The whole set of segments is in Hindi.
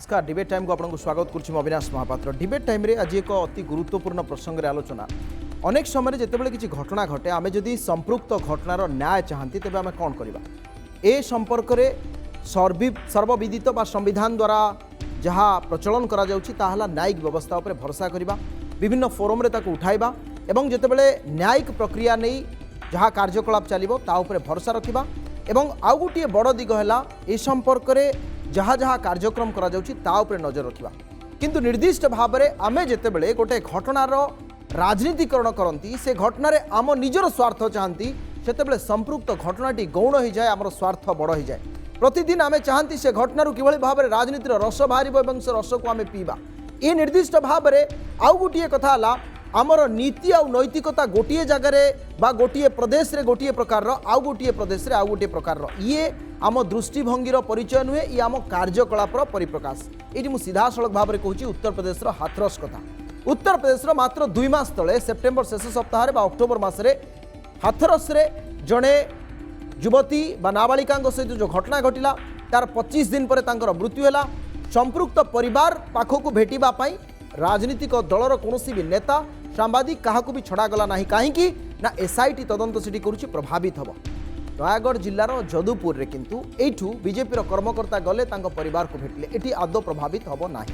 नमस्कार डिबेट टाइम को आपको स्वागत करुच्ची अविनाश महापात्र। डिबेट टाइम रे आज एक अति गुरुत्वपूर्ण प्रसंग रे आलोचना। अनेक समय जितेबाला किसी घटना घटे आम जदि संपृक्त घटनार न्याय चाहती तेज आम कौन करवा ए संपर्क में सर्वविदित बा संविधान द्वारा जहाँ प्रचलन करा न्यायिक व्यवस्था उपर भरोसा करवा विभिन्न फोरम रे ताकू उठाइबा एवं जितेबाला न्यायिक प्रक्रिया नहीं जहाँ कार्यकलाप चलो ताऊपर भरोसा रखा एवं आउ गोटे बड़ दिग है ए संपर्क में जहाँ जहाँ कार्यक्रम करा नजर रखा किंतु निर्दिष्ट भाव में आमे जितेबाला गोटे घटनार राजनीतिकरण करती से घटना आम निजर स्वार्थ चाहती से संपृक्त घटनाटी गौण हो जाए आमर स्वार्थ बड़ हो जाए। प्रतिदिन आमे चाहती से घटना कि भाव में राजनीतिर रस बाहर से रस को आम पीवा ये निर्दिष्ट भाव में आउ गोटे कथा आमर नीति आ नैतिकता गोटे जगार बा गोटे प्रदेश रे गोटे प्रकार आउ गोटे प्रदेश रे आउ गोटे प्रकार ये आम दृष्टिभंगीर परिचय नुहे ये आम कार्यकलापर परिप्रकाश। ये मुझे सीधा सड़क भाव में कहूँ उत्तर प्रदेश हाथरस कथा। उत्तर प्रदेश मात्र 2 मास तले सेप्टेम्बर शेष सप्ताह बा अक्टोबर मसरे हाथरस रे जड़े युवती बा नाबालिका सहित जो घटना घटिला तार 25 दिन पर तांकर मृत्यु है। संपृक्त परिवार पाखक भेटापी राजनीतिक दलर कौन भी नेता सांबादिक क्या भी छड़ागला ना कहीं ना एसआईटी तदंत से प्रभावित हम। नयागढ़ जिलार जदुपुर रे किंतु एठू बीजेपी कर्मकर्ता गले परिवार को भेटिले एटी आदौ प्रभावित हम ना।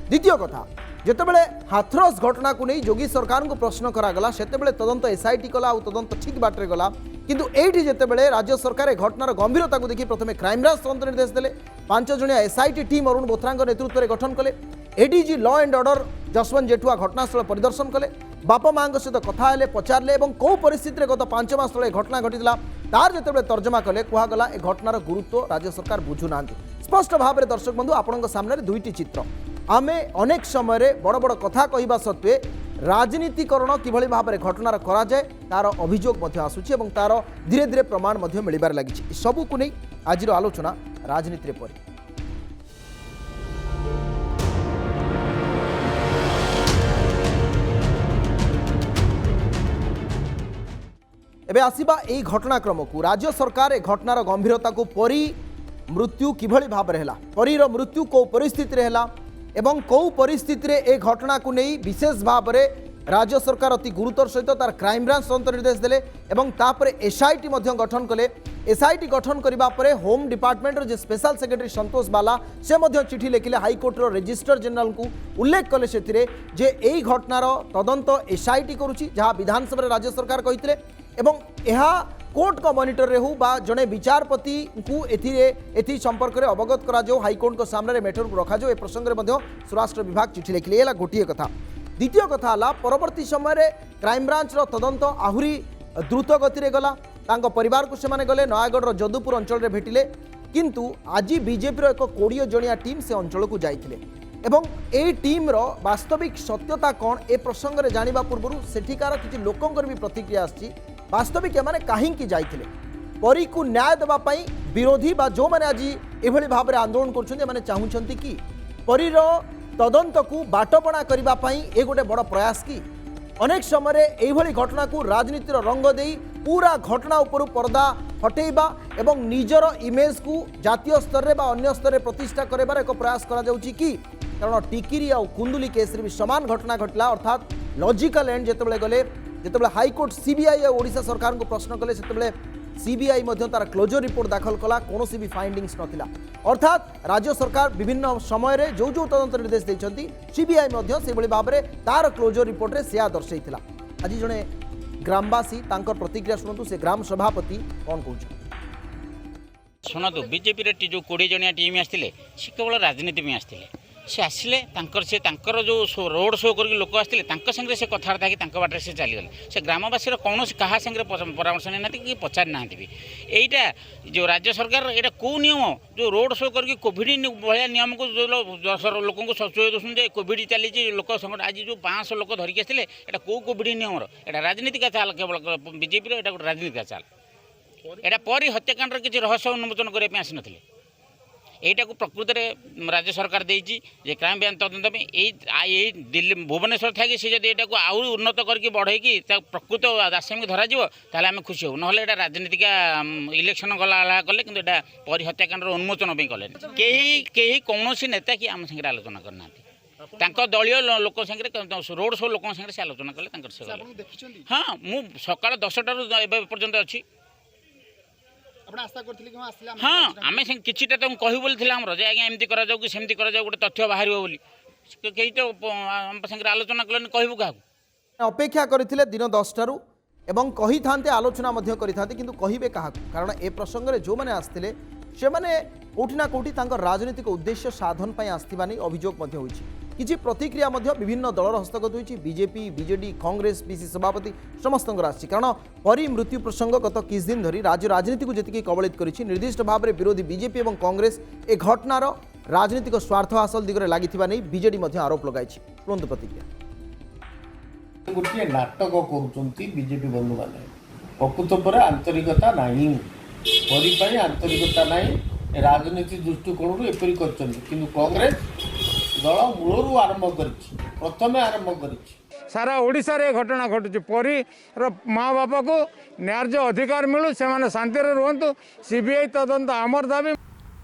द्वितीय कथा जितेबाला हाथरस घटना को नहीं योगी सरकार को प्रश्न करागला सेतेबेले तदंत एसआईटी कला तदंत ठीक बाटे गला किंतु एठी जितेबाला राज्य सरकार घटनार गंभीरता को देखि प्रथमे क्राइमब्रांच तदंत निर्देश देले 5 जणिया एसआईटी टीम अरुण बोथरा नेतृत्व में गठन कले। ADG law and order Jaswant Jethua घटनास्थल परिदर्शन कले बापा माँ सहित कथा हेले पचारे और कौ परिस्थिति गत 5 मास तले घटना घटीला तार जितेबाला तर्जमा कले कहगला ए घटनार गुरुत्व राज्य सरकार बुझुना। स्पष्ट भाव में दर्शक बंधु आपण सामने दुईटी चित्र आमे अनेक समय बड़ बड़ कथा कहवा सत्वे राजनीतिकरण किभली भाव में घटनार करा जाए तार अभियोग आसूची और तार धीरे धीरे प्रमाण मिलबार लगी सबू को नहीं आज आलोचना राजनीति पर। एबे आसीबा एई घटनाक्रम को राज्य सरकार ए घटनार गंभीरता को परी मृत्यु किभली भाव में परीर मृत्यु कौ परिस्थिति रे हेला एवं कौ परिस्थिति रे ए घटना को नहीं विशेष भाव में राज्य सरकार अति गुरुतर सहित तार क्राइमब्रांच तदंत निर्देश देले एवं तापरे एसआईटी गठन कले। एसआईटी गठन करबा परे होम डिपार्टमेंट जो स्पेशल सेक्रेटरी संतोष बाला से चिठी लिखिले हाईकोर्टर रजिस्ट्रार जनरल को उल्लेख कले से जे एई घटनार तदंत एसआईटी करुछि जहाँ विधानसभा राज्य सरकार कहितले एवं यह कोर्ट का मॉनिटर रे हो बा जड़े विचारपति को एथि संपर्क में अवगत करा जाओ हाईकोर्ट को सामने मैटर को रखा जाओ ए प्रसंग में स्वराष्ट्र विभाग चिठी लिखिले गोटे कथा। द्वितीय कथा है परवर्ती समय क्राइमब्रांच तदंत आहरी द्रुत गति गला परिवार को सेमाने गले नयागढ़ जदुपुर अंचल में भेटिले किंतु आज बीजेपी एक 20 जणिया टीम से अंचल को जाइथिले एवं ए टीम रो वास्तविक सत्यता कौन ए प्रसंग में जानिबा पूर्व सेठिकार किछि लोकंकर भी प्रतिक्रिया आछि वास्तविक एमाने काहींकी जाइथिले परी को न्याय देवाई विरोधी बा जो मैंने आज एभली भाव में आंदोलन कर चाहूँगी कि परीर तदंत को बाटबणा करने ये गोटे बड़ प्रयास कि अनेक समय एभली घटना को राजनीतिर रंग दे पूरा घटना उपर पर्दा हटेबा एवं निजर इमेज को जातीय स्तर में अन्य स्तर में प्रतिष्ठा करार एक प्रयास करा जाउची कि कारण टिकिरी आ कुंदुली केस भी समान घटना घटला अर्थात लॉजिकल एंड जितेबाला गले जितेबाला हाईकोर्ट सीबीआई और ओडिशा सरकार को प्रश्न कले से सीबीआई तार क्लोजर रिपोर्ट दाखल कला कौन भी फाइंडिंग्स नथिला अर्थात राज्य सरकार विभिन्न समय जो जो तदंत निर्देश देइछंती सीबीआई से भाव में तार क्लोजर रिपोर्ट रे सेया दर्शाइथिला। आज जड़े ग्रामवासी तांकर प्रतिक्रिया शुणु से ग्राम सभापति कौन कहते शुणु बीजेपी जो 20 जणिया टीम आसते केवल राजनीति में आसते से आसिले जो रोड शो करके लोक आसते संगे से कथबार्ता कि बाटे से चलीगले से ग्रामवासी कौन क्या संगे परामर्श नहीं कि पचार ना भी यहीटा जो राज्य सरकार यहाँ कौ नियम जो रोड शो करके कोविड भाया नियम को जो लोक सचुए दूसरे कोविड चली लोक संकट आज जो 500 लोक धरिकी आसते यहाँ कौ कोविड नियम यहाँ राजनीतिक चाल केवल बीजेपी यहाँ गोटे राजनीतिक चाल यहाँ परी हत्याकांड किसी रहस्य उन्मोचन करने आसी ना এইটা প্রকৃতরে রাজ্য সরকার দিয়েছি যে ক্রাইম ব্রাঞ্চ তদন্ত ପାଇଁ এই দিল্লী ভুবনেশ্বর থাকি সে যদি এটাকে আହୁରି উন্নত করি বড়াইকি তা প্রকৃত আসামি ধরাଯିବ তাহলে আমি খুশি হব নহলে এটা রাজনীতিক ইলেকশন গলা কলে কিন্তু এটা পরি হত্যাকাণ্ডর উন্মোচন ପାଇଁ কলে কেহি কৌশি নেতা কি ଆମ ସାଙ୍ଗରେ ଆଲୋଚନା କରିନାହାନ୍ତି ତାଙ୍କ ଦଳୀୟ ଲୋକ ସାଙ୍ଗରେ ରୋଡ୍ ଶୋ ଲୋକଙ୍କ ସାଙ୍ଗରେ ସେ ଆଲୋଚନା କଲେ ତାଙ୍କର ସେ ଗଲେ ହଁ ମୁଁ ସକାଳ 10ଟାରୁ ଏବେ ପର୍ଯ୍ୟନ୍ତ ଅଛି ହଁ ଆମେ କିଛିଟା ତାଙ୍କୁ କହିବୁ ବୋଲି ଥିଲା ଆମର ଯେ ଆଜ୍ଞା ଏମିତି କରାଯାଉ କି ସେମିତି କରାଯାଉ ଗୋଟେ ତଥ୍ୟ ବାହାରିବ ବୋଲି କେହି ତ ଆମ ସାଙ୍ଗରେ ଆଲୋଚନା କଲେନି କହିବୁ କାହାକୁ ଅପେକ୍ଷା କରିଥିଲେ ଦିନ 10ଟାରୁ ଏବଂ କହିଥାନ୍ତେ ଆଲୋଚନା ମଧ୍ୟ କରିଥାନ୍ତେ କିନ୍ତୁ କହିବେ କାହାକୁ କାରଣ ଏ ପ୍ରସଙ୍ଗରେ ଯେଉଁମାନେ ଆସିଥିଲେ ସେମାନେ କୋଉଠି ନା କୋଉଠି ତାଙ୍କ ରାଜନୈତିକ ଉଦ୍ଦେଶ୍ୟ ସାଧନ ପାଇଁ ଆସିଥିବା ନେଇ ଅଭିଯୋଗ ମଧ୍ୟ ହୋଇଛି କିଛି ପ୍ରତିକ୍ରିୟା ମଧ୍ୟ ବିଭିନ୍ନ ଦଳର ହସ୍ତଗତ ହୋଇଛି ବିଜେପି ବିଜେଡି କଂଗ୍ରେସ ପିସି ସଭାପତି ସମସ୍ତଙ୍କର ଆସିଛି କାରଣ ପରି ମୃତ୍ୟୁ ପ୍ରସଙ୍ଗ ଗତ କିଛି ଦିନ ଧରି ରାଜ୍ୟ ରାଜନୀତିକୁ ଯେତିକି କବଳିତ କରିଛି ନିର୍ଦ୍ଦିଷ୍ଟ ଭାବରେ ବିରୋଧୀ ବିଜେପି ଏବଂ କଂଗ୍ରେସ ଏ ଘଟଣାର ରାଜନୈତିକ ସ୍ୱାର୍ଥ ହାସଲ ଦିଗରେ ଲାଗିଥିବା ନେଇ ବିଜେଡି ମଧ୍ୟ ଆରୋପ ଲଗାଇଛି ଶୁଣନ୍ତୁ ପ୍ରତିକ୍ରିୟା गोटे नाटक करुँच बीजेपी बंधु मैंने प्रकृत पर आंतरिकता नहीं परी आंतरिकता नहीं राजनीति दृष्टिकोण एपरी कर कांग्रेस दल मूलरू आरंभ कर प्रथम आरंभ कर सारा ओडिशा रे घटना घटुची परी माँ बापा को न्याय अधिकार मिलू से शांति रुहतु सीबीआई तदंत आमर दाबी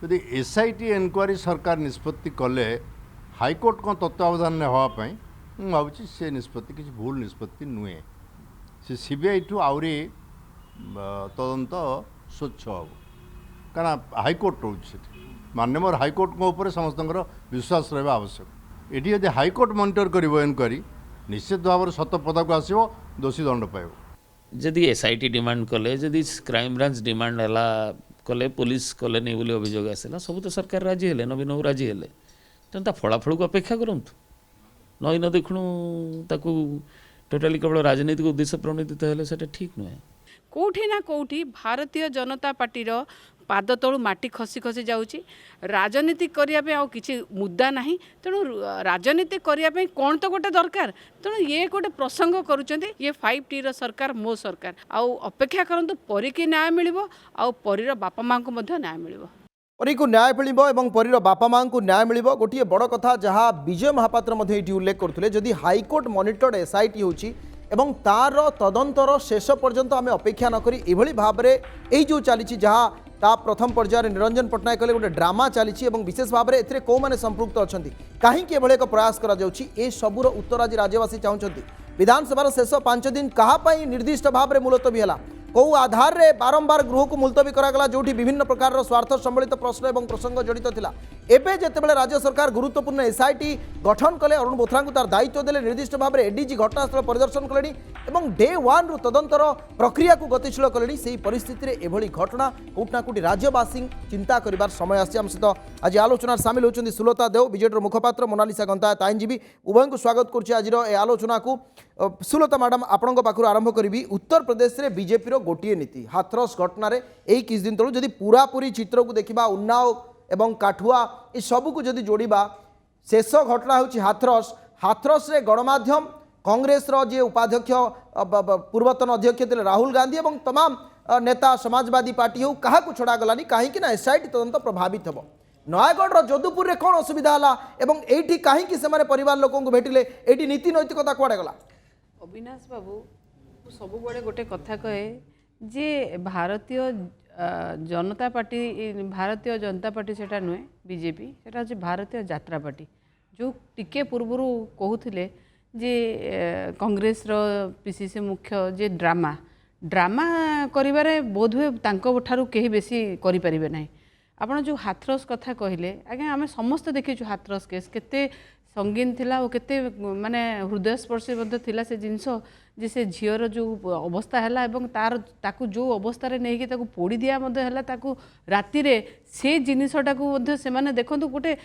यदि एसआईटी एनक्वारी सरकार निष्पत्ति कले हाईकोर्ट को तत्वावधान होगापाई ମୁଁ ଭାବୁଛି ସେ ନିଷ୍ପତ୍ତି କିଛି ଭୁଲ ନିଷ୍ପତ୍ତି ନୁହେଁ ସେ ସିବିଆଇ ଠୁ ଆହୁରି ତଦନ୍ତ ସ୍ୱଚ୍ଛ ହେବ କାରଣ ହାଇକୋର୍ଟ ରହୁଛି ସେଠି ମାନ୍ୟବର ହାଇକୋର୍ଟଙ୍କ ଉପରେ ସମସ୍ତଙ୍କର ବିଶ୍ୱାସ ରହିବା ଆବଶ୍ୟକ ଏଠି ଯଦି ହାଇକୋର୍ଟ ମନିଟର କରିବ ଏନକ୍ୱାରି ନିଶ୍ଚିତ ଭାବରେ ସତ ପଦାକୁ ଆସିବ ଦୋଷୀ ଦଣ୍ଡ ପାଇବ ଯଦି ଏସ୍ଆଇଟି ଡିମାଣ୍ଡ କଲେ ଯଦି କ୍ରାଇମବ୍ରାଞ୍ଚ ଡିମାଣ୍ଡ ହେଲା କଲେ ପୋଲିସ କଲେନି ବୋଲି ଅଭିଯୋଗ ଆସିଲା ସବୁ ତ ସରକାର ରାଜି ହେଲେ ନବୀନ ବାବୁ ରାଜି ହେଲେ ତେଣୁ ତା ଫଳାଫଳକୁ ଅପେକ୍ଷା କରନ୍ତୁ नई न देखु ताकू टोटाली केवल राजनीतिक उद्देश्य प्रणोदित हेले सेटा ठीक नुहे कोठी ना कोठी भारतीय जनता पार्टीर पाद तलू माटी खसी खसी जाऊँगी राजनीति करने आ कि मुद्दा ना तेणु राजनीति करने कौन तो गोटे दरकार तेणु ये गोटे प्रसंग करुँच ये 5T सरकार मो सरकार आउ अपेक्षा करंतु परी की न्याय मिलिबो आउ परीर बापा माँ को मध्य न्याय मिलिबो परी को न्याय मिल और परीर बापा माँ को न्याय मिल गोटे बड़ कथा जहाँ विजय महापात्र ये उल्लेख करते जदि हाईकोर्ट मॉनिटर्ड एसआईटी होची एवं तार तदंतर शेष पर्यंत आम अपेक्षा नक भाव में यही जो चली जहाँ ता प्रथम पर्यायर निरंजन पट्टनायक कहले गोटे ड्रामा चली विशेष भाव में एथिरे को माने संपृक्त अच्छा कहीं एक प्रयास कर सबूर उत्तर आज राज्यवासी चाहते विधानसभा शेष 5 दिन कहापाई निर्दिष्ट भाव में मुलतवी है कौ आधार रे बारंबार गृह को मुलतवी करागला जो विभिन्न प्रकार स्वार्थ सम्बलित प्रश्न और प्रसंग जड़ित थिला एबे जेतेबेले राज्य सरकार गुरुत्वपूर्ण एसआईटी गठन कले अरुण बोथरा को तार दायित्व देले निर्दिष्ट भाव में एडीजी घटनास्थल परिदर्शन कले और डे 1 रु तदंतर प्रक्रिया को गतिशील कले से परिस्थिति में एभली घटना कोटना कोटी राज्यवासी चिंता करिबार समय आसी आम सहित आज आलोचना सामिल होती सुलता देव बीजेडी मुखपात्र मोनालिसा गंतायत आईनजीवी उभय को स्वागत करुच्ची आज आलोचना को सुलता मैडम आपण पाखु आरंभ करी उत्तर प्रदेश में बीजेपी गोटे नीति हाथरस घटना यही किछ दिन तलू जदि पूरापूरी चित्र को देखा उन्नाव एवं काठुआ ये सबू जदि जोड़ा शेष घटना हूँ हाथरस हाथरस रे गणमाध्यम कांग्रेस जी उपाध्यक्ष पूर्वतन अध्यक्ष थे राहुल गांधी और तमाम नेता समाजवादी पार्टी हो क्या छड़ा गलानी कहीं एसआईटी तदंत प्रभावित हम नयगढ़ जोधपुर में कौन असुविधा है एठी कहीं से परिवार लोक भेटिले एठी नीति नैतिकता कुआड़े गला अविनाश बाबू सब बड़े गोटे कथा कहे जे भारतीय जनता पार्टी सेटा नुहे बीजेपी सेटा हচ্ছে भारतीय यात्रा पार्टी जो टिके पूर्वर कहूले जे कांग्रेस पीसीसी मुख्य जे ड्रामा करिबारे बोधहुए तांको ठारू केही बेसी करि परिबे नाही आपण जो हाथरस कथा कहले आगे आम समस्त देखीचु हाथरस केस केते संगीन थिला और केते माने हृदयस्पर्शी मध्य थिला से जिनस जे से झीर जो अवस्था है एवं तार ताकू जो अवस्था रे नहीं कि ताकू पोड़ी दिया मध्य है ताकू राति रे से जिनिसटा को मध्य से माने देखंतु गोटे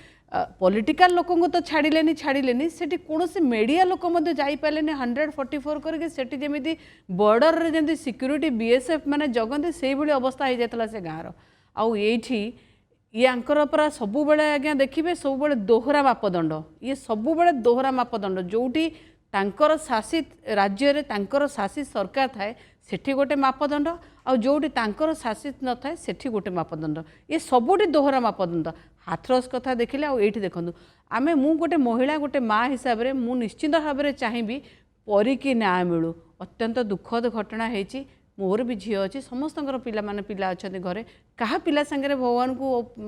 पॉलिटिकल लोक तो छाड़िलेनी सेठी कोनोसी मीडिया लोक मध्य जाई पालेनी 144 करके सेठी जेमिति बॉर्डर रे जेमिति सिक्यूरिटी बीएसएफ माने जगंते सेही भली अवस्था हो जातला से गाँर आउ एठी यांकर परा सबु बेले आज्ञा देखिबे सबु बेले दोहरा मापदंड ये सबु बेले दोहरा मापदंड जोटी तांकर शासित राज्य रे तांकर शासित सरकार थाए सेठी गोटे मापदंड ଆଉ ଯେଉଁଠି ତାଙ୍କର ଶାସିତ ନଥାଏ ସେଠି ଗୋଟେ ମାପଦଣ୍ଡ, ଏ ସବୁଠି ଦୋହରା ମାପଦଣ୍ଡ। ହାଥରସ କଥା ଦେଖିଲେ ଆଉ ଏଇଠି ଦେଖନ୍ତୁ, ମୁଁ ଗୋଟେ ମହିଳା ଗୋଟେ ମା ହିସାବରେ ମୁଁ ନିଶ୍ଚିତ ଭାବରେ ଚାହିଁବି ପରିକି ନ୍ୟାୟ ମିଳୁ। ଅତ୍ୟନ୍ତ ଦୁଃଖଦ ଘଟଣା ହେଇଛି, ମୋର ବି ଝିଅ ଅଛି, ସମସ୍ତଙ୍କର ପିଲା ଅଛନ୍ତି ଘରେ, କାହା ପିଲା ସାଙ୍ଗରେ ଭଗବାନଙ୍କୁ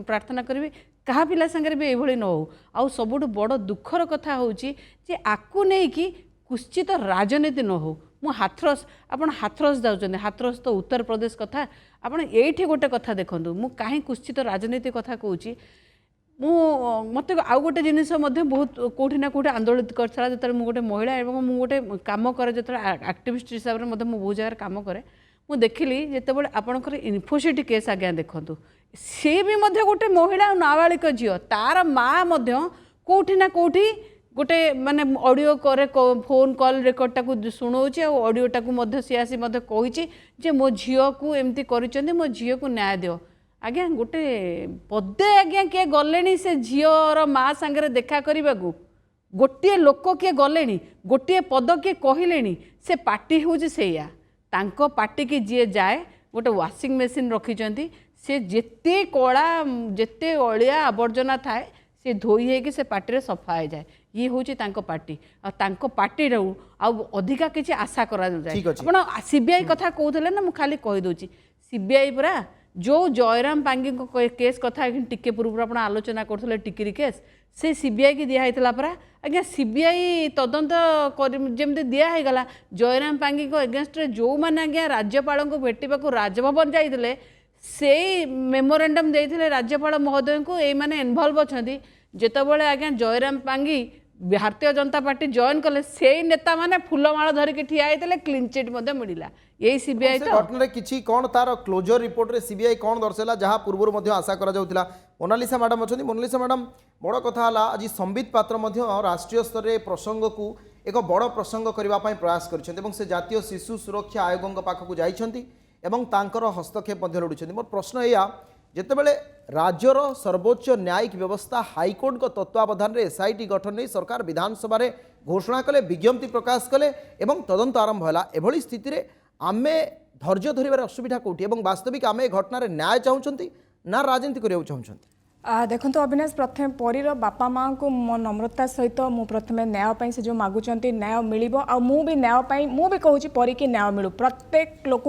ପ୍ରାର୍ଥନା କରିବି କାହା ପିଲା ସାଙ୍ଗରେ ବି ଏଇଭଳି ନ ହଉ। ଆଉ ସବୁଠୁ ବଡ଼ ଦୁଃଖର କଥା ହେଉଛି ଯେ ଆକୁ ନେଇକି କୁଶ୍ଚିତ ରାଜନୀତି ନ ହଉ। ମୁଁ ହାଥରସ, ଆପଣ ହାଥରସ ଯାଉଛନ୍ତି, ହାଥରସ ତ ଉତ୍ତରପ୍ରଦେଶ କଥା, ଆପଣ ଏଇଠି ଗୋଟେ କଥା ଦେଖନ୍ତୁ, ମୁଁ କାହିଁ କୁଶ୍ଚିତ ରାଜନୀତି କଥା କହୁଛି। ମୋତେ ଆଉ ଗୋଟେ ଜିନିଷ ମଧ୍ୟ ବହୁତ କେଉଁଠି ନା କେଉଁଠି ଆନ୍ଦୋଳିତ କରିଥିଲା, ଯେତେବେଳେ ମୁଁ ଗୋଟେ ମହିଳା ଏବଂ ମୁଁ ଗୋଟେ କାମ କରେ, ଯେତେବେଳେ ଆକ୍ଟିଭିଷ୍ଟ ହିସାବରେ ମଧ୍ୟ ମୁଁ ବହୁତ ଜାଗାରେ କାମ କରେ, ମୁଁ ଦେଖିଲି ଯେତେବେଳେ ଆପଣଙ୍କର ଇନଫୋସିଟି କେସ୍ ଆଜ୍ଞା ଦେଖନ୍ତୁ, ସିଏ ବି ମଧ୍ୟ ଗୋଟେ ମହିଳା ନାବାଳିକ ଝିଅ, ତାର ମା ମଧ୍ୟ କେଉଁଠି ନା କେଉଁଠି ଗୋଟେ ମାନେ ଅଡ଼ିଓ କରେ, ଫୋନ୍ କଲ୍ ରେକର୍ଡ଼ଟାକୁ ଶୁଣାଉଛି, ଆଉ ଅଡ଼ିଓଟାକୁ ମଧ୍ୟ ସିଏ ଆସି ମଧ୍ୟ କହିଛି ଯେ ମୋ ଝିଅକୁ ଏମିତି କରିଛନ୍ତି, ମୋ ଝିଅକୁ ନ୍ୟାୟ ଦିଅ। ଆଜ୍ଞା ଗୋଟେ ପଦେ ଆଜ୍ଞା କିଏ ଗଲେଣି ସେ ଝିଅର ମା ସାଙ୍ଗରେ ଦେଖା କରିବାକୁ, ଗୋଟିଏ ଲୋକ କିଏ ଗଲେଣି, ଗୋଟିଏ ପଦ କିଏ କହିଲେଣି, ସେ ପାର୍ଟି ହେଉଛି ସେଇଆ। ତାଙ୍କ ପାର୍ଟିକି ଯିଏ ଯାଏ, ଗୋଟେ ୱାସିଂ ମେସିନ୍ ରଖିଛନ୍ତି, ସେ ଯେତେ କଳା ଯେତେ ଅଳିଆ ଆବର୍ଜନା ଥାଏ ସେ ଧୋଇ ହେଇକି ସେ ପାର୍ଟିରେ ସଫା ହେଇଯାଏ। ଇଏ ହେଉଛି ତାଙ୍କ ପାର୍ଟି, ଆଉ ତାଙ୍କ ପାର୍ଟିରୁ ଆଉ ଅଧିକା କିଛି ଆଶା କରାଯାଏ। ଆପଣ ସିବିଆଇ କଥା କହୁଥିଲେ ନା, ମୁଁ ଖାଲି କହିଦେଉଛି, ସିବିଆଇ ପରା ଯେଉଁ ଜୟରାମ ପାଙ୍ଗୀଙ୍କ କେସ୍ କଥା ଟିକେ ପୂର୍ବରୁ ଆପଣ ଆଲୋଚନା କରୁଥିଲେ, ଟିକିରି କେସ୍, ସେ ସିବିଆଇ କି ଦିଆହେଇଥିଲା ପରା। ଆଜ୍ଞା ସିବିଆଇ ତଦନ୍ତ ଯେମିତି ଦିଆହେଇଗଲା, ଜୟରାମ ପାଙ୍ଗୀଙ୍କ ଏଗେନଷ୍ଟରେ ଯେଉଁମାନେ ଆଜ୍ଞା ରାଜ୍ୟପାଳଙ୍କୁ ଭେଟିବାକୁ ରାଜଭବନ ଯାଇଥିଲେ, ସେଇ ମେମୋରାଣ୍ଡମ୍ ଦେଇଥିଲେ ରାଜ୍ୟପାଳ ମହୋଦୟଙ୍କୁ, ଏଇମାନେ ଇନଭଲ୍ଭ ଅଛନ୍ତି। ଯେତେବେଳେ ଆଜ୍ଞା ଜୟରାମ ପାଙ୍ଗୀ ଭାରତୀୟ ଜନତା ପାର୍ଟି ଜଏନ୍ କଲେ, ସେଇ ନେତାମାନେ ଫୁଲମାଳ ଧରିକି ଠିଆ ହେଇଥିଲେ, କ୍ଲିନ୍ ଚିଟ୍ ମଧ୍ୟ ମିଳିଲା। ଏଇ ସିବିଆଇ ତ ଘଟଣାରେ କିଛି କ'ଣ ତାର କ୍ଲୋଜର ରିପୋର୍ଟରେ ସିବିଆଇ କ'ଣ ଦର୍ଶାଇଲା, ଯାହା ପୂର୍ବରୁ ମଧ୍ୟ ଆଶା କରାଯାଉଥିଲା। ମୋନାଲିସା ମ୍ୟାଡ଼ାମ୍ ଅଛନ୍ତି। ମୋନାଲିସା ମ୍ୟାଡ଼ାମ୍, ବଡ଼ କଥା ହେଲା ଆଜି ସମ୍ବିତ ପାତ୍ର ମଧ୍ୟ ରାଷ୍ଟ୍ରୀୟ ସ୍ତରରେ ପ୍ରସଙ୍ଗକୁ ଏକ ବଡ଼ ପ୍ରସଙ୍ଗ କରିବା ପାଇଁ ପ୍ରୟାସ କରିଛନ୍ତି ଏବଂ ସେ ଜାତୀୟ ଶିଶୁ ସୁରକ୍ଷା ଆୟୋଗଙ୍କ ପାଖକୁ ଯାଇଛନ୍ତି ଏବଂ ତାଙ୍କର ହସ୍ତକ୍ଷେପ ମଧ୍ୟ ଲୋଡ଼ିଛନ୍ତି। ମୋର ପ୍ରଶ୍ନ ଏଇଆ, ଯେତେବେଳେ राज्यर सर्वोच्च न्यायिक व्यवस्था हाईकोर्ट तत्वावधान में एसआईटी गठन नहीं सरकार विधानसभा घोषणा कले विज्ञप्ति प्रकाश कले एवं तदंत आरंभ है एभली स्थिति रे आमे धैर्य धरबार असुविधा कौटी और वास्तविक आम घटना न्याय चाहूँगी ना राजनीति करने चाहूँगी देखो अविनाश प्रथम परीर बापा माँ को मो नम्रता सहित मु प्रथम न्याय से जो मागुंट न्याय मिल भी न्याय भी कहूँ परी की न्याय मिलू प्रत्येक लोक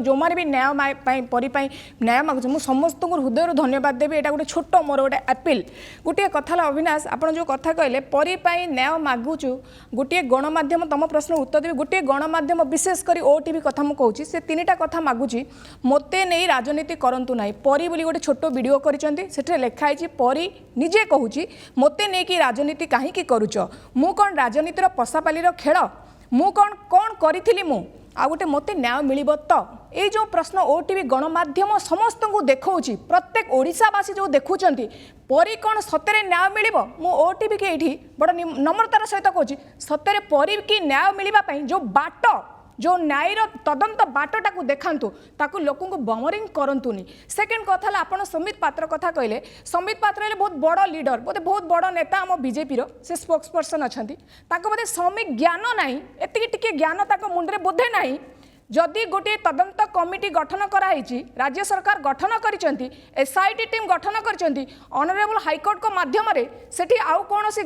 जो मैंने भी न्याय परी न्याय मागुच मुझे समस्त हृदय धन्यवाद देवी यहाँ गोटे छोट मोर गोटे अपील गोटे कथा अविनाश आप जो कथा कहले परी न्याय मागुचु गोटे गणमाध्यम तुम प्रश्न उत्तर देवी गोटे गणमाध्यम विशेषकर ओटीवी कथा मुझे कहूँ से तीन टा कथा मागुची मते नहीं राजनीति करंतु नहीं परी बोली गोटे छोट वीडियो कर खाई परी निजे कहूँ मते नहीं कि राजनीति कहीं करुच मु कौन राजनीतिर पशापाली खेल मु कौन कौन करी मु आ गोटे मते न्याय मिल तो ये जो प्रश्न ओटीवी गणमाध्यम समस्त को देखा प्रत्येक ओडिशावासी जो देखुं परी कौन सतरे न्याय मिल मु ओटीवी के ये बड़ नम्रतार सहित कहूँ सतरे परी की न्याय मिलवाई जो बाट जो न्यायर तदंत बाटटा को देखातु ताकू लोक बमरिंग करतुनि सेकेंड कथा आप संबित पात्र कथा कहले संबित पात्र बहुत बड़ लीडर बोधे बहुत बड़ नेता आम बीजेपी से स्पोक्स पर्सन अच्छा बोधे समिक ज्ञान ना एति ज्ञान मुंडे बोधे ना जदि गोटे तदंत कमिटी गठन कराई राज्य सरकार गठन कर एसआईटी टीम गठन कर ऑनरेबल हाईकोर्ट को माध्यम से आउ कौन सी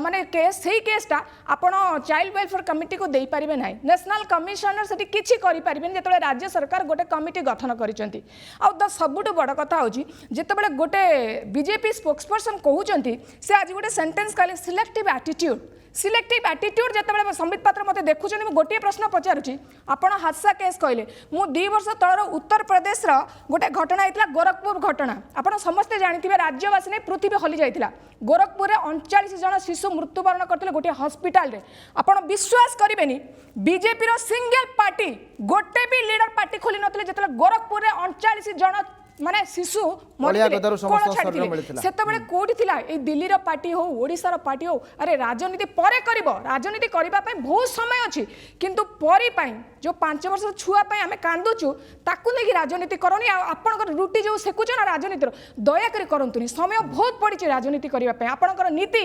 माने केस सही केसटा आपण चाइल्ड वेलफेयर कमिटी को दे पारिबे नाही नेशनल कमिशनर से किछि करि पारिबेन जेतबे राज्य सरकार गोटे कमिटी गठन करिसेंती आउ द सबुठ बड़ कथा होची जेतबे गोटे बीजेपी स्पोक्सपर्सन कहउचंती से आज गोटे सेंटेंस कहले सिलेक्टिव एटीट्यूड जिते संबित पात्र मत देखुं गोटे प्रश्न पचारुची आपण हादसा केस कहले मु 2 वर्ष तलर उत्तर प्रदेश गोटे घटना होता गोरखपुर घटना आपड़ समस्ते जानते राज्यवासी नहीं पृथ्वी हली जाता गोरखपुर में 39 जन शिशु मृत्युवरण करते गोटे हस्पिटाल आपड़ विश्वास करेनि बीजेपी सिंगल पार्टी गोटे भी लीडर पार्टी खोली नथिले जते गोरखपुर में 39 जन माने शिशु से कौटी थिला दिल्ली पार्टी हो ओडिशार पार्टी हो अरे राजनीति परे करिवो राजनीति करबा पई बहुत समय अछि किंतु परी पई जो 5 वर्ष छुआ पई हमें कांदुचु ताकू नहीं राजनीति करनी आपनकर रुटी जो सेकुच ना राजनीति दया करी करंतुनी समय बहुत पड़ी राजनीति करबा पई आपनकर नीति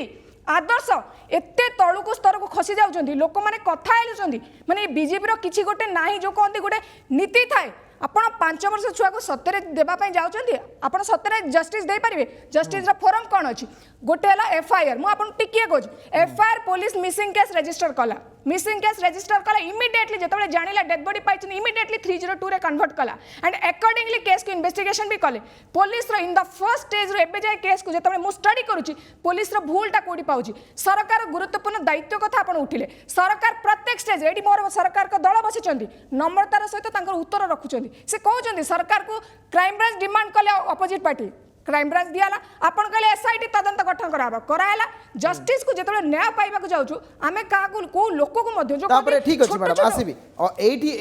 आदर्श एते तलुक स्तर को खसी जाउछंती लोक माने कथा हेलुछंती माने बीजेपी रो किछि गोटे नाही जो कहंती गोटे नीति थाए ଆପଣ 5 वर्ष छुआ को सतरे देवाई जाऊँच आप सतरे जस्टिस दे पारे जस्टिस फोरम कौन अच्छी गोटे है एफआईआर मुझे टिके कहूँ FIR police missing case register कला मिसिंग केस रजिस्टर कला इमिडिएटली जो जाना डेड बॉडी पाई इमिडिएटली 302 रे कन्वर्ट कला एंड अकॉर्डिंगली केस को इन्वेस्टिगेशन भी कले police in the first stage एबे जाए केस को जो मुझे स्टडी करुच्ची पुलिस भूलटा कौटी पाऊँ सरकार गुरुत्वपूर्ण दायित्व कथा आप उठिले सरकार प्रत्येक स्टेज ये मोर सरकार का दल बसी नम्रतार सहित उत्तर रखुच्च से कहते सरकार को क्राइम ब्रांच डिमांड कले अपोजिट पार्टी क्राइम ब्रांच दियाला आपण कहले एसआईटी तदंत गठन कराला जस्टिस को जेतबे न्याय पाइबा को जाउछु आमे काकू को लोक को मध्य जो तापरे ठीक अछि मैडम आसीबी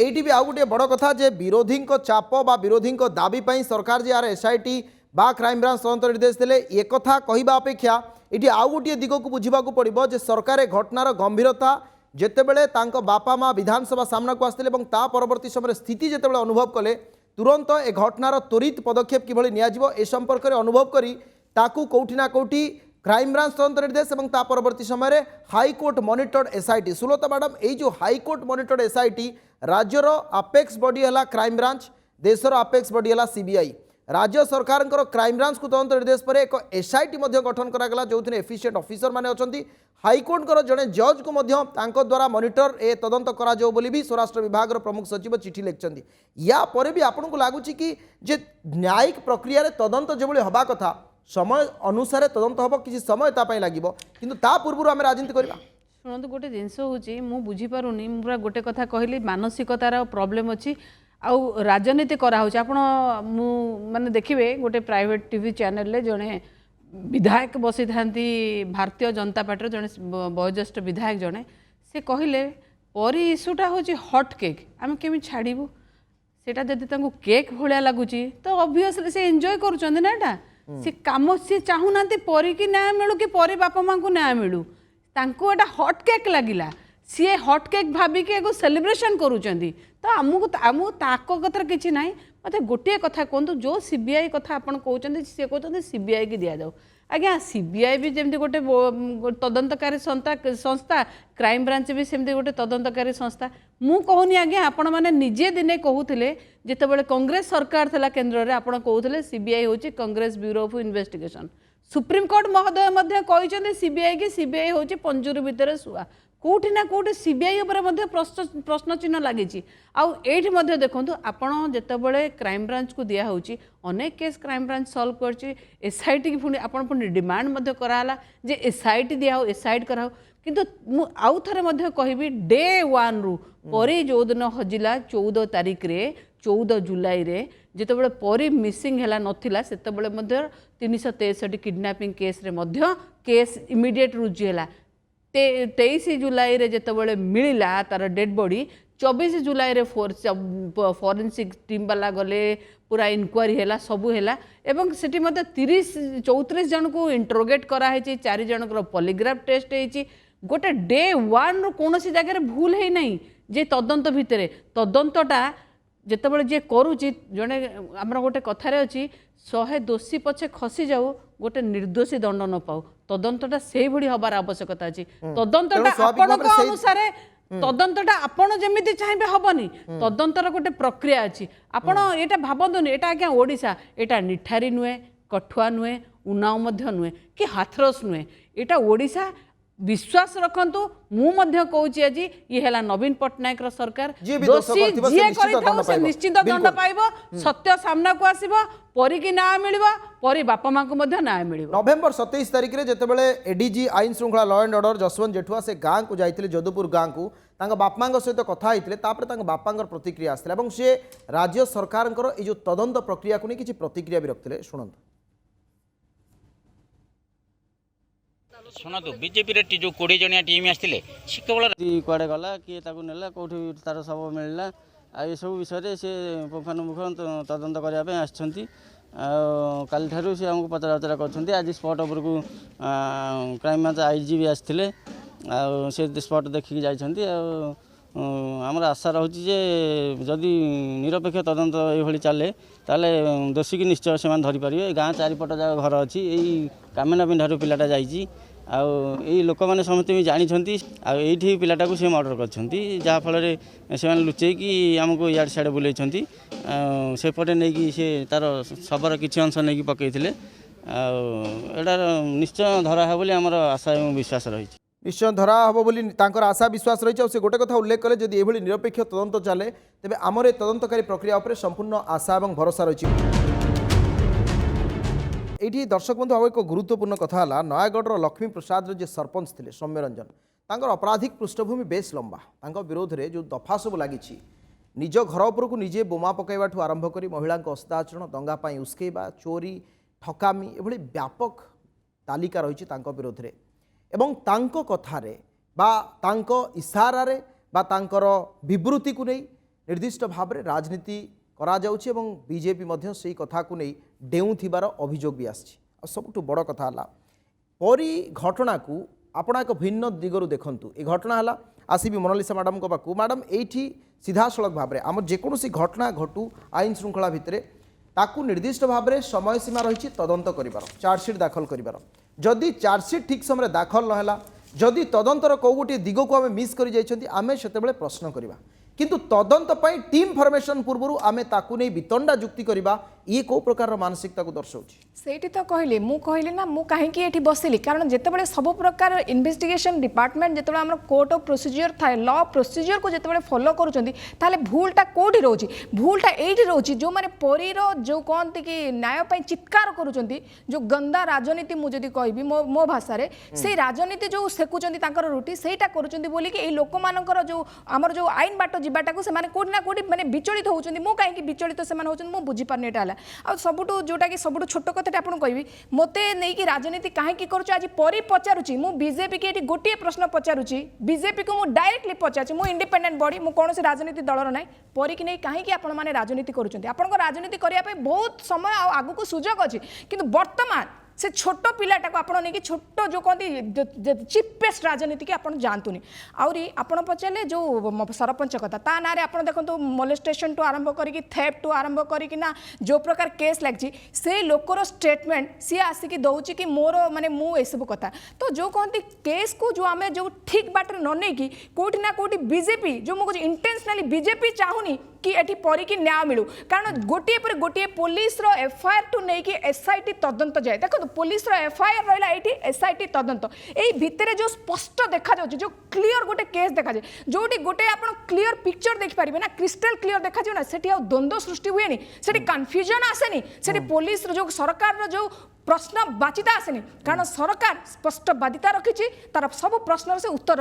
एठी भी आ गुटे बड़ कथा जे विरोधी को चाप बा विरोधी को दाबी पई सरकार जे यार एसआईटी बा क्राइम ब्रांच तदंत निर्देश देले ए कथा कहिबा अपेक्षा एठी आ गुटे दिगो को बुझिबा को पड़िबो जे सरकार ए घटनार गंभीरता जेतेबेले तांको बापा माँ विधानसभा सामना को आसते और ता परवर्ती समय स्थिति जेतेबेले अनुभव कले तुरंत ए घटनार त्वरित पदक्षेप किभଳି नियाजिबो ए संपर्क में अनुभव करी ताकू कोठी ना कोठी क्राइम ब्रांच तदंत निर्देश और ता परवर्ती समय high court monitored SIT Sulata madam ये जो हाईकोर्ट मॉनिटर्ड एसआईटी राज्यर अपेक्स बॉडी है क्राइम ब्रांच देशर अपेक्स बॉडी है सीबीआई राज्य सरकार क्राइम ब्रांच को तदंत निर्देश पर एक एसआईटी गठन करागला जो एफिशिएंट ऑफिसर माने अच्छी हाईकोर्ट जड़े जज को द्वारा मॉनिटर ए तदंत करा जाओ बोली भी स्वराष्ट्र विभाग प्रमुख सचिव चिठी लिखिं या पर भी आपन को लगुच कि जे न्यायिक प्रक्रिया रे तदंत जो हवा कथा समय अनुसार तदंत हम किसी समय तापाई लगिबो किंतु ता पूर्व आम राजनीति करबा शुणु गोटे जिनस हूँ मु बुझीपारुनी पूरा गोटे कथा कहली मानसिकतार प्रॉब्लम अच्छी आउ राजनीति कराऊँ आप माने देखिए गोटे प्राइवेट टीवी चैनल रे जड़े विधायक बसी था भारतीय जनता पार्टी जड़े वयोज्येष्ठ विधायक जड़े से कहले परी इश्यूटा हूँ हट केक आम केमी छाड़ू सेटा जदि केक भाया लगुच तो ऑब्वियसली से एंजॉय करुँच ना एटा सी कम सी चाहूना परी की न्याय मिलू कि परी बापा माँ को न्याय मिलू तांको एटा हट केक लगिला सी हट केक भाविक एगो सेलिब्रेशन करूचंदी तो आमको ताको कथर किछि नाही मते गोटे कथा कहतु जो सीबीआई कथा आपण कहउचंदी से कहउचंदी सीबीआई की दिया जाऊ आज्ञा सीबीआई भी जमती गोटे तदंतकारी संस्था क्राइम ब्रांच भी सेमती गोटे तदंतकारी संस्था मु कहूनी आज्ञा आपण माने निजे दिने कहूथिले जेतेबेले कांग्रेस सरकार थिला केंद्र रे आपण कहूथिले सीबीआई होची Congress bureau of investigation supreme court महोदय मध्य कहउचंदी सीबीआई की सीबीआई होची पंजुरी भितर सुआ कौटी ना कौटी सीबीआई प्रश्न चिन्ह लगी आउे देखो आपड़ जितेबाला क्राइम ब्रांच को दिया होची अनेक केस क्राइम ब्रांच सॉल्व कर एसआईटी की पुणी आप डिमांड कराला जे एसआईटी दिया एसआईटी कराओ किंतु आउ थे कहबी डे वन रु परी जो दिन हजिला 14 तारिख रे 14 जुलाई रे जितेबाला परी मिसिंग है नाला से 363 किडनैपिंग केस रे केस इमिडिएट रुजुला 23 जुलाई रे जितेबाला मिलला तार डेड बॉडी 24 जुलाई रे फॉरेंसिक टीम वाला गले पूरा इनक्वारी है सबू है एवं सेठी मते 34 जन को इंटरोगेट कराई 4 जन पॉलीग्राफ टेस्ट होती गोटे डे वन रु कौन जगह भूल है नहीं जे तदंत भितर तदंतटा जितेबाला जे करुच्ची जड़े आमर गोटे कथार अच्छी 100 दोषी पछे खसी जाऊ गोटे निर्दोषी दंड न पाऊ तदंतटा से भली हबार आवश्यकता अछि तदंतटा आपनक अनुसार तदंतटा आपण जेमिति चाहिबे हबनी तदंतर गोटे प्रक्रिया अछि आपण एटा भाबंतुनी एटा आज्ञा ओडिसा एटा निठारी नुए कठुआ नुए उनाव मध्य नुए कि हाथरस नुए एटा ओडिसा विश्वास रखंतु मु मध्य कहूची आज ये है नवीन पट्टनायक सरकार दोषी जी से निश्चित दंड पाइब सत्य सामना को आसीबो परी की न्याय मिलिबो परी बापा माँ को मध्य न्याय मिलिबो नवेम्बर 27 तारिख रे जेतेबेले एडीजी आईन श्रृंखला लॉ एंड ऑर्डर जसवंत जेठुआ से गाँ को जाइतिले जदुपुर गाँ को बापा सहित कथा होते बापा प्रतिक्रिया आसला से राज्य सरकार जो तदंत प्रक्रिया को नहीं किसी प्रतिक्रिया भी रखते शुणु शुणु बीजेपी जो 20 जनिया टीम आसते केवल कड़े गला किए नेला कौटी तार सब मिलला ये सब विषय से पुंखानुपुंख तदंत करने आसछंती काली ठारू से आमको पचराउचरा कर आज स्पॉट उपर को क्राइम ब्रांच आईजी भी आसते से स्पॉट देखिकी जाइछंती आमर आशा रोचे जे जदि निरपेक्ष तदंत ये चले ताले दोषी की निश्चय से धरी पारे गाँ चारिपट जगह घर अच्छी यही कामेना पिंडारू पिलाटा जाइए ଆଉ ଏଇ ଲୋକମାନେ ସମସ୍ତେ ବି ଜାଣିଛନ୍ତି ଆଉ ଏଇଠି ପିଲାଟାକୁ ସେ ମର୍ଡର କରିଛନ୍ତି ଯାହାଫଳରେ ସେମାନେ ଲୁଚେଇକି ଆମକୁ ଇଆଡ଼େ ସିଆଡ଼େ ବୁଲେଇଛନ୍ତି ସେପଟେ ନେଇକି ସେ ତାର ଶବର କିଛି ଅଂଶ ନେଇକି ପକାଇଥିଲେ ଆଉ ଏଇଟାର ନିଶ୍ଚୟ ଧରା ହେବ ବୋଲି ଆମର ଆଶା ଏବଂ ବିଶ୍ୱାସ ରହିଛି। निश्चय धरा हम बोली तांकर आशा विश्वास रही से गोटे कथा उल्लेख कले जदि एभली निरपेक्ष तदंत चले तेबे आमर तदंतकारी प्रक्रिया उपरे संपूर्ण आशा और भरोसा रही। ये दर्शक बंधु आउ एक गुरुत्वपूर्ण कथा है नयागढ़ लक्ष्मी प्रसाद जे सरपंच थे सौम्य रंजन तांकर अपराधिक पृष्ठभूमि बेस लंबा तांको विरोध में जो दफा सब लगी निज घर उपरकू निजे बोमा पकड़ा आरंभ कर महिला अस्ताचरण दंगापाई उस्केबा चोरी ठकामी एभली व्यापक तालिका रही विरोध में एवं तांको कथारे बा तांको इशारारे बा तांकर विवृत्ति को नहीं निर्दिष्ट भाव में राजनीति करा जाउछि एवं बीजेपी मध्य से कथा को नहीं डेउथिबार अभियोग भी आछि। सबुठु बड़ कथा है परी घटना को आपण एक भिन्न दिगरु देखंतु ए घटना है आसीबी मोनालिसा मैडम को पाकु मैडम एठी सीधा सड़क भाव में आम जेकोसी घटना घटू आईन श्रृंखला भितर ताकू निर्दिष्ट भाव में समय सीमा रही तदंत करिबार चार्जसीट दाखल करिबार जदि चार्जसीट ठीक समय दाखल नहला जदि तदंतर कौ गोटे दिग को आम मिस कर जाइछंती आमे सेतेबेले प्रश्न करिबा किंतु तदंत पई टीम फॉर्मेशन पूर्व आमे ताकू नहीं वितंडा जुक्ति करिबा ये कौ प्रकार मानसिकता को दर्शाउछि सेठी तो कहली मु कहली ना मु काहे कि एठी बसिली कारण जेतेबेले सब प्रकार इन्वेस्टिगेशन डिपार्टमेंट जेतेबेले हमर कोर्ट ऑफ प्रोसीजर थाए लॉ प्रोसीजर को जेतेबेले फॉलो करूचंती ताले भूलटा कोठी रहउछि भूलटा एठी रहउछि जो माने परीरो जो कोनती कि न्याय पई चित्कार करूचंती जो गंदा राजनीति मु जदी कहबी मो भाषा रे से राजनीति जो सेकुचंती तांकर रुटी सेटा करूचंती बोली कि ए लोक मानकर जो हमर जो आईन बाट जिबाटा को से माने कोठी ना कोठी माने विचलित होउचंती मु काहे कि विचलित से माने होउचंती मु बुझी पारने एटा आ सबुठु जोटा कि सबुठु छोट कथा आपन कहबी मते नै कि राजनीति काहे कि करूछ आज परी पचारुची मु बीजेपी के एटी गोटिए प्रश्न पचारुची बीजेपी को मु डायरेक्टली पचारुची मु इंडिपेंडेंट बॉडी मु कोनोसी राजनीति दलर नै परी कि नै काहे कि आपन माने राजनीति करूचंती आपन को राजनीति करिया पे बहुत समय आगु को सुजोग अछि किंतु वर्तमान से छोट पिलाटा को आपड़ नहीं छोट जो कहते चिपेस्ट राजनीति की आप जानतुनि आउरी आपड़ पचारे जो सरपंच कथा ता ना आप देखो मोलेस्टेशन टू आरंभ करी थेफ्ट टू आरंभ करना जो प्रकार केस लगी से लोकर स्टेटमेंट सी आसिक दौर कि मोर माने मु सब कथा तो जो कहती केस को जो आम जो ठीक बाटर न नहीं कौटी ना कौटी बीजेपी जो मुझे इंटेंशनली बीजेपी चाहूनी कि एटी परी की न्याय मिलू कारण गोटे पर गोटे पुलिस रो एफआईआर टू नहीं कि एसआईटी तदंत जाए देखो पुलिस रो एफआईआर रहा एटी एसआईटी तदंत ए भितर जो स्पष्ट देखा जाउछि जो क्लियर गोटे केस देखा जाए जोटी गोटे आपण क्लियर पिक्चर देख पारिबे ना क्रिस्टल क्लियर देखा जाए ना सेठी आ द्वंद्व सृष्टि हुए नहीं सेठी कन्फ्यूजन आसेनी सेठी पुलिस रो जो सरकार रो जो प्रश्न बाचिता आसेनी कारण सरकार स्पष्ट बाधिता रखी तार सब प्रश्न से उत्तर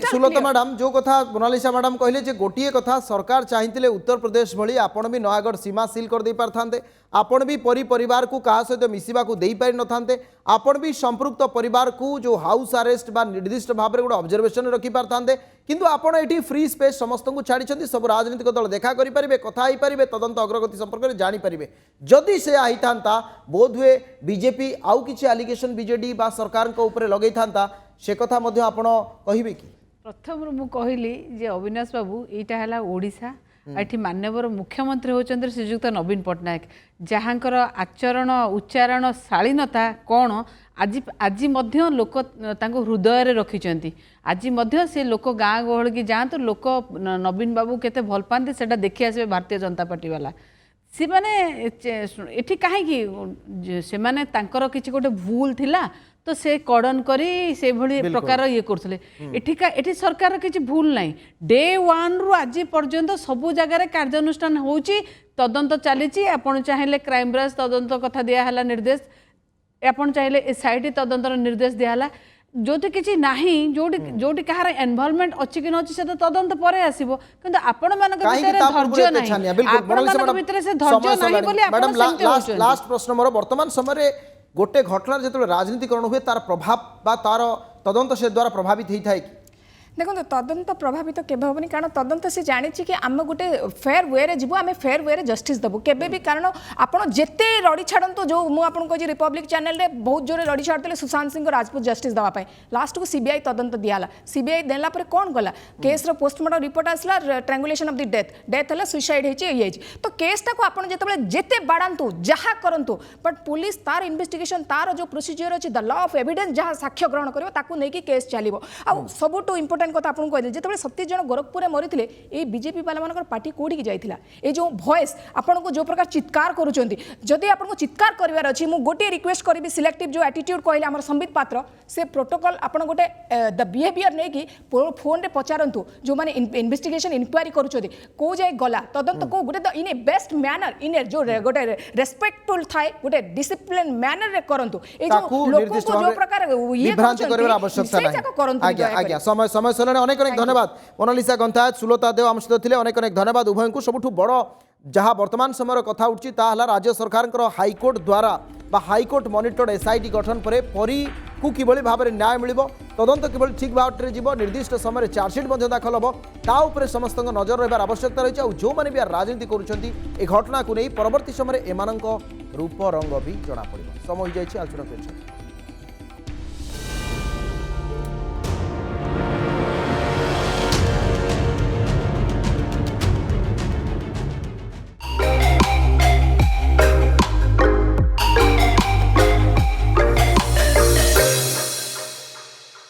सुलता मैडम जो कथा मोनालिसा मैडम कहले जे गोटिए कथा सरकार चाहिए उत्तर प्रदेश भली आपण भी नयागढ़ सीमा सील कर दे पारथांते आपण भी परिवार को कहा सहित मिसवा को दे पारि नथांते आपण भी संपृक्त परिवार को जो हाउस अरेस्ट बा निर्दिष्ट भाव में गोटे ऑब्जर्वेशन रखि पारथांते किंतु आपण एटी फ्री स्पेस समस्त को छाड़ी सब राजनीतिक दल देखा करें कथा हो पारे तदंत अग्रगति संपर्क में जानीपारे जदि से आई था बोध हुए बीजेपी आउ किसी एलिगेशन बीजेडी बा सरकार को ऊपर लगे था से कथा आपण कहिबे कि प्रथम मु कहली जे अविनाश बाबू एटा हला ओडिशा एठी माननीय मुख्यमंत्री होचंद्र श्रीजुक्त नवीन पट्टनायक जहाँकर आचरण उच्चारण शालीनता कौन आज आज मध्य लोक तांको हृदय रे रखिचंती आज मध्य से लोक गाँ गहल की जातु लोक नवीन बाबू केते भल पाते सेटा देखि आसबे भारतीय जनता पार्टी वाला सी माने एठी काहे से माने तांकर किछि गोटे भूल थिला तो से कड़न करी से भली प्रकार ये करथले एठी सरकार किछि भूल नाही डे 1 रु आज पर्यंत सबु जगह रे कार्यानुष्ठान होउची तदंत चलीची आपण चाहेले क्राइम ब्रांच तदंत कथा दिया हला निर्देश आपण चाहेले एसआईटी तदंतर निर्देश दिया हला जोटी किछि नाही जोटी कहार इन्वॉल्वमेंट अछि कि नछि से तो तदंत परे आसीबो किंतु आपण मानक भितर धैर्य नाही आपण मानक भितर से धैर्य नाही बोली आपण लास्ट प्रश्न मोर वर्तमान समय गोटे घटना जो राजनीतिकरण हुए तार प्रभाव बा तार तदंत से द्वारा प्रभावित होता है कि देखो तदंत प्रभावित केवे हेनी कारण तदंत से जानी कि आम गोटे फेयर वे जीव आम फेयर वे जस्टिस देवु केवे भी कारण आपड़ जिते रड़ी छाड़ू जो मुझे रिपब्लिक चैनल रे बहुत जोर रड़ी छाड़ते सुशांत सिंह राजपूत जस्टिस देवाई लास्ट को सीबीआई तदंत दियाला सीबीआई देला कौन गला केस पोस्टमार्टम रिपोर्ट आसला ट्रायंगुलेशन ऑफ द डेथ है सुसाइड होती तो केसटा को आपड़ जो जिते बाड़ातु जहाँ करूँ बट पुलिस तार इन्वेस्टिगेशन तार जो प्रोसीजर अच्छी द लॉ ऑफ एविडेंस जहाँ साक्ष्य ग्रहण कर केस चलो आउ सबुठ इंपोर्टेंट कथा आपको कहते जिते 27 जन गोरखपुर में मरी ये बीजेपी वाला पार्टी कौटी जाइला ये जो वॉइस आपन को जो प्रकार चित्कार करुँच आपको चित्कार करार अच्छी मुझे गोटे रिक्वेस्ट करी सिलेक्टिव जो एटीट्यूड कहले आम संबित पात्र से प्रोटोकॉल आपन गोटे द बिहेवियर नहीं कि फोन रे पचारतु जो मैंने इन्वेस्टिगेशन इंक्वायरी करुँच कौ जाए गला तदंत को गोटे इन ए बेस्ट मैनर इन ए जो गोटे रेस्पेक्टफुल थाए गोटे डिसिप्लिन मैनर रे करंतु ए जो लोगों को जो प्रकार ये आज्ञा समय समय सलाने अनेक अनेक धन्यवाद मोनालिसा गंथायत सुलता देव आम सहित अनेक अनेक धन्यवाद उभय को सबुठ बड़ जहाँ वर्तमान समय कथा उठी राज्य सरकार हाईकोर्ट द्वारा बा हाईकोर्ट मॉनिटर्ड एसआईटी गठन पर परी को किभली भाव में न्याय मिल तदंत किभली ठीक भाव में जीव निर्दिष्ट समय चार्जसीट दाखल हम ता उपरे समस्त नजर रही आवश्यकता रही है जो मैंने भी राजनीति कर घटना को नहीं परवर्ती समय एम रूप रंग भी जना पड़ समय हो जाए आलोचना कर